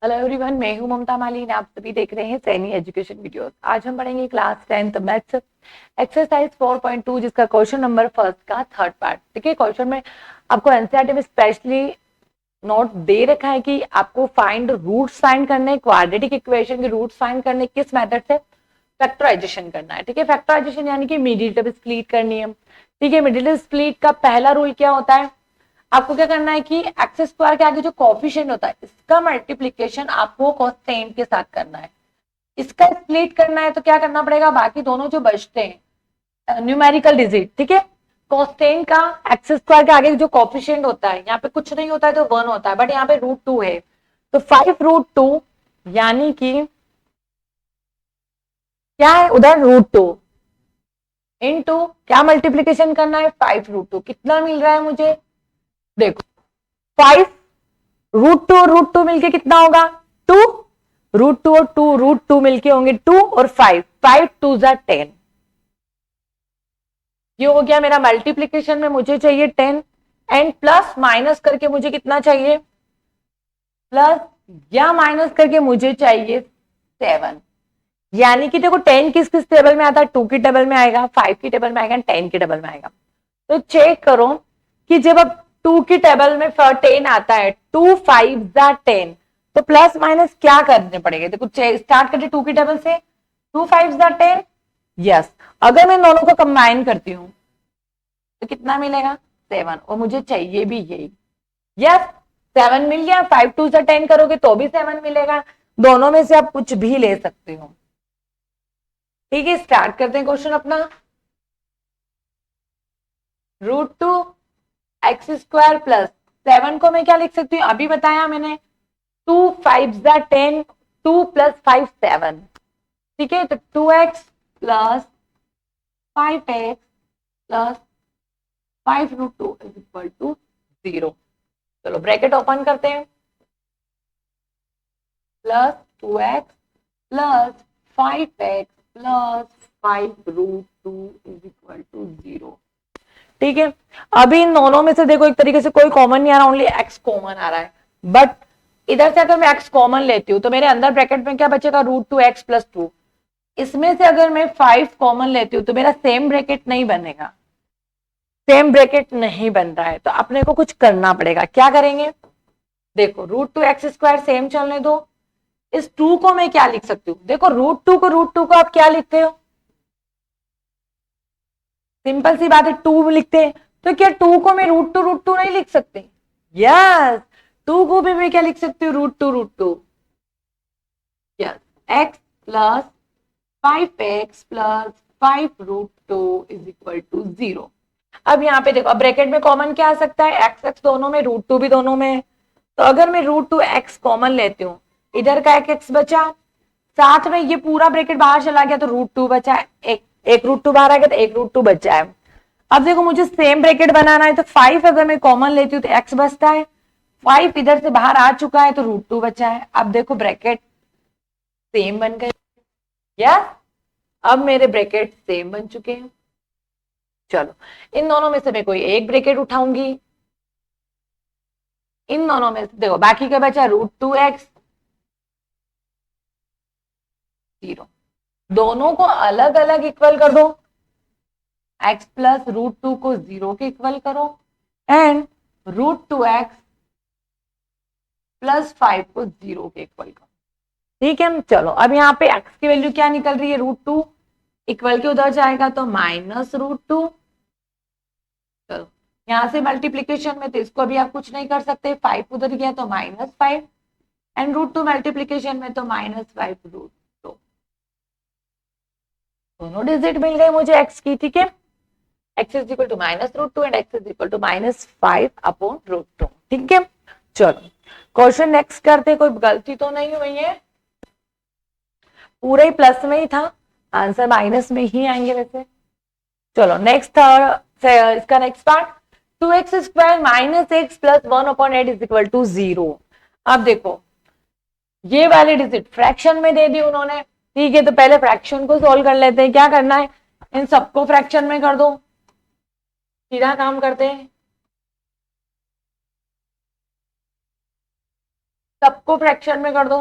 Hello everyone, मैं हूं ममता मालिनी। आप सभी देख रहे हैं सैनी एजुकेशन वीडियोस। आज हम पढ़ेंगे क्लास 10th मैथ्स एक्सरसाइज 4.2, जिसका क्वेश्चन नंबर फर्स्ट का थर्ड पार्ट। देखिए, क्वेश्चन में आपको एनसीईआरटी में स्पेशली नोट दे रखा है कि आपको फाइंड रूट्स फाइंड करने, क्वाड्रेटिक इक्वेशन के रूट्स फाइंड करने, किस मेथड से फैक्टराइजेशन करना है। ठीक है, फैक्टराइजेशन यानी कि मिडिल टर्म स्प्लिट करनी है। ठीक है, मिडिल टर्म स्प्लिट का पहला रूल क्या होता है? आपको क्या करना है कि एक्स स्क्वायर के आगे जो कोफिशिएंट होता है इसका मल्टीप्लीकेशन आपको कोसेंट के साथ करना है। इसका स्प्लिट करना है तो क्या करना पड़ेगा? बाकी दोनों जो बचते हैं न्यूमेरिकल डिजिट, ठीक है, कोसेंट का एक्स स्क्वायर के आगे जो कोफिशिएंट होता है, यहाँ पे कुछ नहीं होता है तो 1 होता है, बट यहाँ पे √2 है तो 5√2, यानी कि क्या है उधर √2 इनटू क्या मल्टीप्लीकेशन करना है 5√2। कितना मिल रहा है मुझे? देखो, 5√2 और √2 मिलके कितना होगा? 2। √2 और 2 √2 मिलके होंगे 2 और 5, 5 2 जा 10। ये हो गया मेरा मल्टीप्लीकेशन में, मुझे चाहिए 10 एंड प्लस माइनस करके मुझे कितना चाहिए? प्लस या माइनस करके मुझे चाहिए 7। यानी कि देखो 10 किस किस टेबल में आता है? 2 की टेबल में आएगा, 5 की टेबल में आएगा, 10 की टेबल में आएगा। तो चेक करो कि जब अब 2 की टेबल में 10 आता है, 2 5 जा 10, तो प्लस माइनस क्या करने पड़ेगा? देखो स्टार्ट करते 2 की टेबल से, 2 5 जा 10। यस, अगर मैं दोनों को कंबाइन करती हूं तो कितना मिलेगा? 7, और मुझे चाहिए भी यही। यस, 7 मिल गया। 5 2 जा 10 करोगे तो भी 7 मिलेगा। दोनों में से आप कुछ भी ले सकते हो। ठीक है, स्टार्ट करते हैं क्वेश्चन अपना। √2 एक्स स्क्वायर प्लस 7 को मैं क्या लिख सकती हूँ? अभी बताया मैंने, 2 5 जा 10, 2 प्लस 5 7। ठीक है, तो 2x plus 5x plus 5√2 is equal to 0। चलो ब्रैकेट ओपन करते हैं। Plus 2x plus 5x plus 5√2 is equal to 0। ठीक है, अभी इन दोनों में से देखो एक तरीके से कोई कॉमन नहीं आ रहा, ओनली x कॉमन आ रहा है। बट इधर से अगर मैं x कॉमन लेती हूँ तो मेरे अंदर ब्रैकेट में क्या बचेगा? √2x plus 2। इसमें से अगर मैं 5 कॉमन लेती हूँ तो मेरा सेम ब्रैकेट नहीं बनेगा, सेम ब्रैकेट नहीं बन रहा है, तो अपने को कुछ करना पड़ेगा। क्या करेंगे? देखो, √2x² सेम चलने दो। इस 2 को मैं क्या लिख सकती हूँ? देखो, √2 को आप क्या लिखते हो? सिंपल सी बात है, 2 लिखते हैं। तो क्या 2 को मैं √2 नहीं लिख सकते? यस, 2 को भी मैं क्या लिख सकती हूँ? √2। Yes, x plus 5x plus 5√2 is equal to 0। अब यहाँ पे देखो, अब ब्रैकेट में कॉमन क्या आ सकता है? x दोनों में, √2 भी दोनों में। तो अगर मैं √2x कॉमन लेती हूँ, इधर का एक x बचा, साथ में ये पूरा ब्रैकेट बाहर चला गया तो √2 बचा है। एक √2 बाहर आ गया तो एक √2 बचा है। अब देखो, मुझे सेम ब्रैकेट बनाना है तो 5 अगर मैं कॉमन लेती हूँ तो x बचता है, 5 इधर से बाहर आ चुका है तो √2 बचा है। अब देखो ब्रैकेट सेम बन गए। या अब मेरे ब्रैकेट सेम बन चुके हैं। चलो, इन दोनों में से मैं कोई एक ब्रैकेट उठाऊंगी। इन दोनों में से देखो बाकी का बचा √2x 0। दोनों को अलग अलग इक्वल कर दो। x प्लस √2 को 0 के इक्वल करो एंड √2x प्लस 5 को 0 के इक्वल करो। ठीक है, चलो अब यहाँ पे x की वैल्यू क्या निकल रही है? √2 इक्वल के उधर जाएगा तो -√2। चलो, यहां से मल्टीप्लीकेशन में तो इसको भी आप कुछ नहीं कर सकते, 5 उधर गया तो -5 एंड √2 मल्टीप्लीकेशन में तो -5√2। दोनों डिजिट मिल गए मुझे x की। ठीक है, x is equal to -√2 and x is equal to -5/√2। ठीक है, चलो क्वेश्चन नेक्स्ट करते। कोई गलती तो नहीं हुई है? पूरे ही प्लस में ही था, आंसर माइनस में ही आएंगे वैसे। चलो नेक्स्ट इसका next part, 2x² -x plus 1/8 is equal to 0। अब देखो, ये वाले डिजिट फ्रैक्शन में दे दी उन्होंने। ठीक है, तो पहले फ्रैक्शन को सोल्व कर लेते हैं। क्या करना है? इन सबको फ्रैक्शन में कर दो, सीधा काम करते हैं। सबको फ्रैक्शन में कर दो।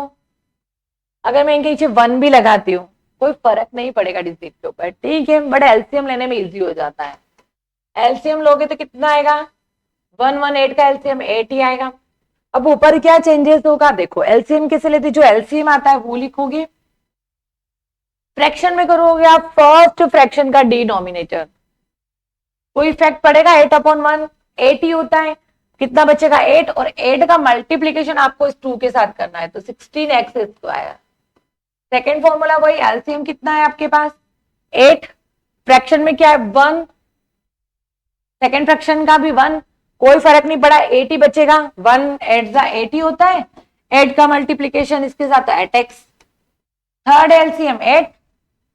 अगर मैं इनके नीचे 1 भी लगाती हूँ कोई फर्क नहीं पड़ेगा डिजिट के ऊपर, ठीक है, बट एलसीएम लेने में इजी हो जाता है। एलसीएम लोगे तो कितना आएगा, 118 का एलसीएम 8 ही आएगा। अब ऊपर क्या चेंजेस होगा, देखो एलसीएम कैसे लेते, जो एलसीएम आता है वो लिखोगे, फ्रैक्शन में करोगे आप फर्स्ट फ्रैक्शन का डिनोमिनेटर, कोई इफेक्ट पड़ेगा 8/1 8 ही होता है, कितना बचेगा 8, और 8 का मल्टीप्लीकेशन आपको इस 2 के साथ करना है तो 16x²। सेकेंड फॉर्मूला वही, एलसीएम कितना है आपके पास 8, फ्रैक्शन में क्या है 1, सेकेंड फ्रैक्शन का भी 1, कोई फर्क नहीं पड़ा 8 ही बचेगा, 1 8 8 ही होता है, 8 का मल्टीप्लीकेशन इसके साथ 8x। थर्ड एलसीएम 8,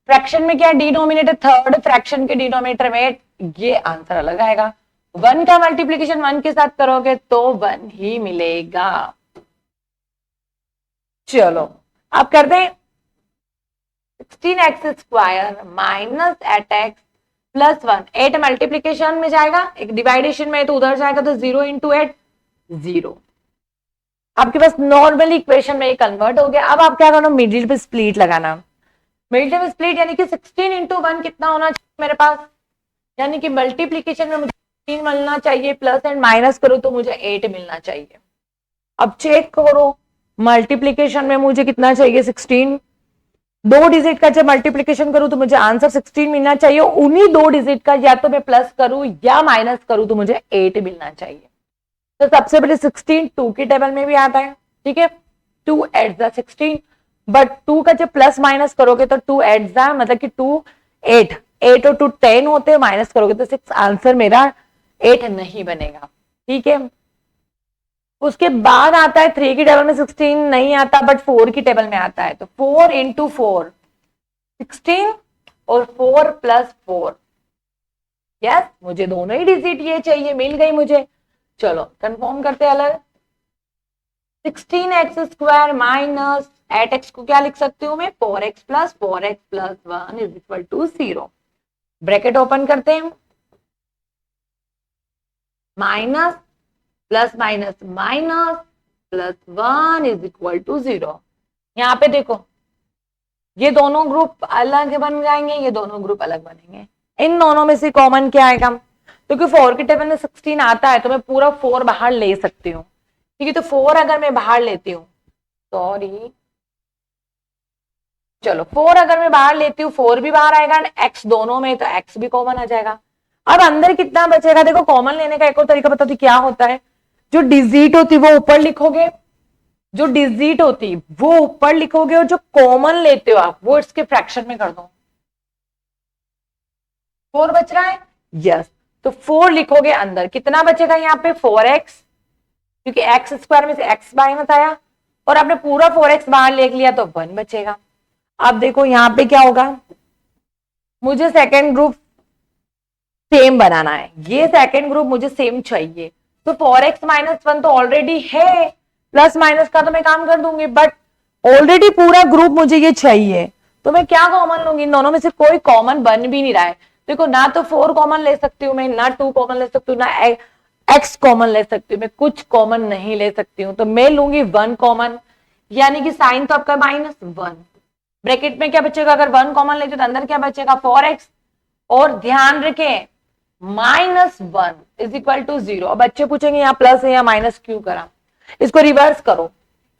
फ्रैक्शन में क्या डिनोमिनेटर, थर्ड फ्रैक्शन के डिनोमिनेटर में 8, ये आंसर अलग आएगा। 1 का मल्टीप्लीकेशन 1 के साथ करोगे तो 1 ही मिलेगा। चलो आप कर दें 16x² minus 8x plus 1, 8 multiplication में जाएगा, एक डिवाइडेशन में तो उधर जाएगा तो 0 × 8 0। आपके पास नॉर्मली इक्वेशन में कन्वर्ट हो गया। अब आप क्या करना, मिडिल पे स्प्लिट लगाना, मिडिल पे स्प्लिट यानी कि 16 × 1 कितना होना चाहिए मेरे पास, यानी कि मल्टीप्लीकेशन में मुझे 3 मिलना चाहिए, प्लस एंड माइनस करो तो मुझे 8 मिलना चाहिए। अब चेक करो मल्टीप्लीकेशन में मुझे कितना चाहिए 16, 2 डिजिट का जब मल्टीप्लीकेशन करूं तो मुझे आंसर 16 मिलना चाहिए, उन्हीं 2 डिजिट का या तो मैं प्लस करूं या माइनस करूं तो मुझे 8 मिलना चाहिए। तो सबसे पहले 16 2 की टेबल में भी आता है, ठीक है, 2 एट द 16, बट 2 का जब प्लस माइनस करोगे तो 2 एट द मतलब कि 2 8 8 और 2 10 होते हैं, माइनस करोगे तो 6, आंसर मेरा 8 नहीं बनेगा, ठीक है। उसके बाद आता है 3 की टेबल में 16 नहीं आता, बट 4 की टेबल में आता है, तो 4 × 4 16 और 4 + 4, यस मुझे दोनों ही डिजिट ये चाहिए, मिल गई मुझे। चलो कंफर्म करते हैं अलग, 16x² माइनस 8x को क्या लिख सकती हूँ मैं, 4x + 4x + 1 = 0। ब्रैकेट ओपन करते हैं, minus plus minus minus plus 1 = 0। यहाँ पे देखो ये दोनों ग्रुप अलग बन जाएंगे, ये दोनों ग्रुप अलग बनेंगे, इन दोनों में से कॉमन क्या आएगा, क्योंकि 4 की टेबल में 16 आता है तो मैं पूरा 4 बाहर ले सकती हूँ, ठीक है, तो 4 अगर मैं बाहर लेती हूँ, सॉरी चलो 4 अगर मैं बाहर लेती हूँ 4 भी बाहर आएगा, x दोनों में तो x भी कॉमन आ जाएगा। अब अंदर कितना बचेगा, देखो कॉमन लेने का एक और तरीका बता दो क्या होता है, जो डिजिट होती वो ऊपर लिखोगे, जो डिजिट होती वो ऊपर लिखोगे, और जो कॉमन लेते हो आप वो इसके फ्रैक्शन में कर दो। 4 बच रहा है, यस, तो 4 लिखोगे अंदर, कितना बचेगा यहाँ पे 4x, क्योंकि x² में से x माइनस आया, और आपने पूरा 4x बाहर ले लिया तो 1 बचेगा। अब देखो यहाँ पे क्या होगा, मुझे सेकेंड ग्रुप सेम बनाना है, ये सेकेंड ग्रुप मुझे सेम चाहिए, तो 4x - 1 तो ऑलरेडी है, प्लस माइनस का तो मैं काम कर दूंगी, बट ऑलरेडी पूरा ग्रुप मुझे ये चाहिए, तो मैं क्या कॉमन लूंगी, इन दोनों में से कोई कॉमन बन भी नहीं रहा है। देखो ना तो 4 कॉमन ले सकती हूँ मैं, ना 2 कॉमन ले सकती हूँ, ना x कॉमन ले सकती हूँ, मैं कुछ कॉमन नहीं ले सकती हूँ, तो मैं लूंगी 1 कॉमन, यानी कि साइन तो आपका -1, ब्रैकेट में क्या बचेगा, अगर 1 कॉमन लेते तो अंदर क्या बचेगा 4x, और ध्यान रखें -1 = 0। अब बच्चे पूछेंगे यहाँ प्लस है या माइनस क्यों करा, इसको रिवर्स करो,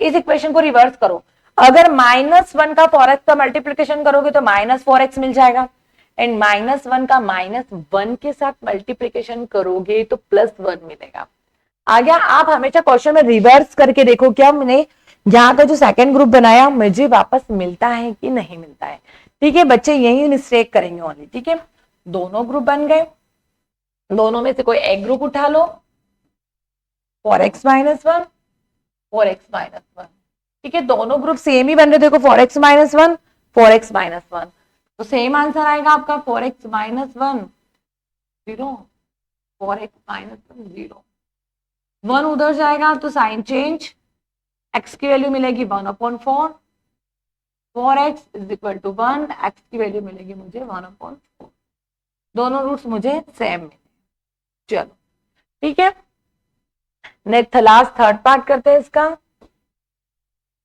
इस इक्वेशन को रिवर्स करो, अगर -1 का 4x का मल्टीप्लीकेशन करोगे तो -4x मिल जाएगा, एंड -1 का -1 के साथ मल्टीप्लीकेशन करोगे तो +1 मिलेगा। आ गया, आप हमेशा क्वेश्चन में रिवर्स करके देखो क्या मैंने यहाँ का जो सेकंड ग्रुप बनाया मुझे वापस मिलता है कि नहीं मिलता है, ठीक है, बच्चे यही मिस्टेक करेंगे ओनली, ठीक है। दोनों ग्रुप बन गए, दोनों में से कोई एक ग्रुप उठा लो, 4x - 1 4x - 1, ठीक है, दोनों ग्रुप सेम ही बन रहे, देखो 4x - 1 4x - 1, तो सेम आंसर आएगा आपका 4x - 1 0, 4x - 1 0, 1 उधर जाएगा तो साइन चेंज, x की वैल्यू मिलेगी 1/4, 4x = 1, x की वैल्यू मिलेगी मुझे 1/4, दोनों रूट्स मुझे सेम मिले। चलो ठीक है, नेक्स्ट लास्ट थर्ड पार्ट करते हैं इसका।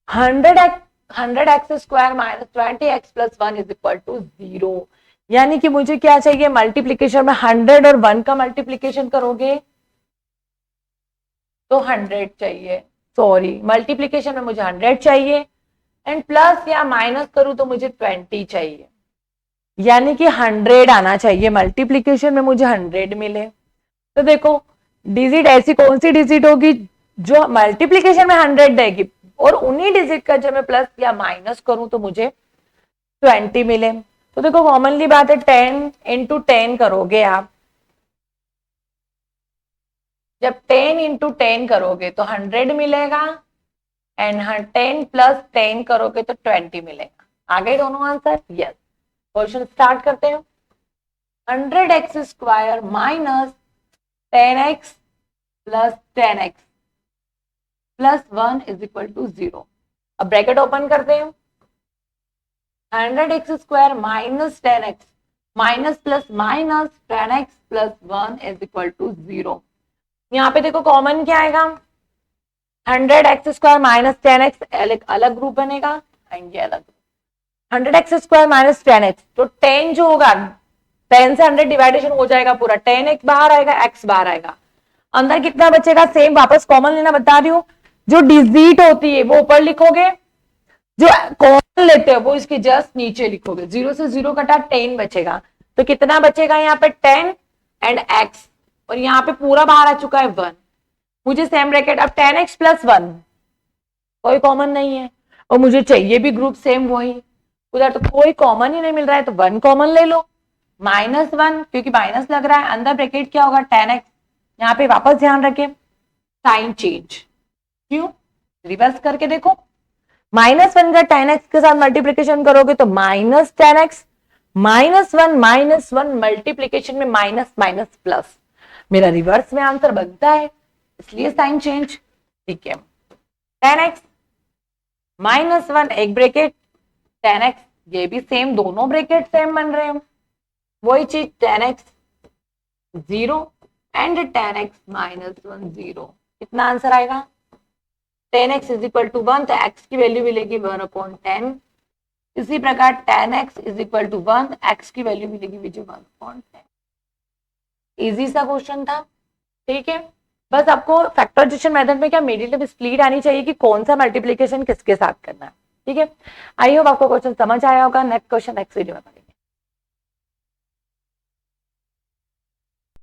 100x square minus 20x plus 1 is equal to 0। यानी कि मुझे क्या चाहिए, मल्टीप्लीकेशन में 100 और 1 का मल्टीप्लीकेशन करोगे तो 100 चाहिए, सॉरी मल्टीप्लीकेशन में मुझे 100 चाहिए एंड प्लस या माइनस करूं तो मुझे 20 चाहिए, यानी कि 100 आना चाहिए, मल्टीप्लीकेशन में मुझे 100 मिले। तो देखो डिजिट ऐसी कौन सी डिजिट होगी जो मल्टीप्लीकेशन में 100 देगी और उन्हीं डिजिट का जब मैं प्लस या माइनस करूं तो मुझे 20 मिले। तो देखो कॉमनली बात है 10 इंटू 10 करोगे आप, जब 10 इंटू 10 करोगे तो 100 मिलेगा एंड 10 प्लस 10 करोगे तो 20 मिलेगा। आ गए दोनों आंसर? यस। क्वेश्चन स्टार्ट करते हैं। 100x square minus 10x plus 10x plus 1 is equal to 0। अब ब्रैकेट ओपन करते हैं। 100x square minus 10x minus plus minus 10x plus 1 is equal to 0। यहाँ पे देखो कॉमन क्या आएगा, 100x स्क्वायर माइनस 10x अलग ग्रुप बनेगा एंड ये अलग। 100x स्क्वायर माइनस 10x तो 10 जो होगा 10 से 100 डिवाइडेशन हो जाएगा पूरा, 10x बाहर आएगा, x बाहर आएगा, अंदर कितना बचेगा, सेम वापस कॉमन लेना बता रही हूँ। जो डिजिट होती है वो ऊपर लिखोगे, जो कॉमन लेते हैं वो इसके जस्ट नीचे लिखोगे। 0 से 0 कटा 10 बचेगा, तो कितना बचेगा यहाँ पे 10 एंड x, और यहाँ पे पूरा बाहर आ चुका है 1। मुझे सेम ब्रैकेट, अब 10x प्लस 1 कोई कॉमन नहीं है और मुझे चाहिए भी ग्रुप सेम वही, उधर तो कोई कॉमन ही नहीं मिल रहा है तो 1 कॉमन ले लो, माइनस 1 क्योंकि माइनस लग रहा है, अंदर ब्रैकेट क्या होगा 10x। यहाँ पे वापस ध्यान रखें साइन चेंज, क्यों रिवर्स करके देखो, माइनस 1 का 10x के साथ मल्टीप्लीकेशन करोगे तो माइनस 10x, माइनस 1 मल्टीप्लीकेशन में माइनस माइनस प्लस, मेरा रिवर्स में आंसर बनता है, इसलिए साइन चेंज। ठीक है, 10x माइनस 1 एक ब्रैकेट, 10x ये भी सेम, दोनों ब्रैकेट सेम बन रहे हैं, वही चीज 10x 0 एंड 10x माइनस 1 0। कितना आंसर आएगा, 10x इज इक्वल टू 1, तो x की वैल्यू मिलेगी 1/10। इसी प्रकार 10x is equal to 1, x की वैल्यू मिलेगी मुझे 1/10। इजी सा क्वेश्चन था। ठीक है, बस आपको फैक्टराइजेशन मेथड में क्या इमीडिएटली स्प्लिट आनी चाहिए कि कौन सा मल्टीप्लीकेशन किसके साथ करना है। ठीक है, आई होप आपको क्वेश्चन समझ आया होगा। नेक्स्ट क्वेश्चन नेक्स्ट वीडियो में।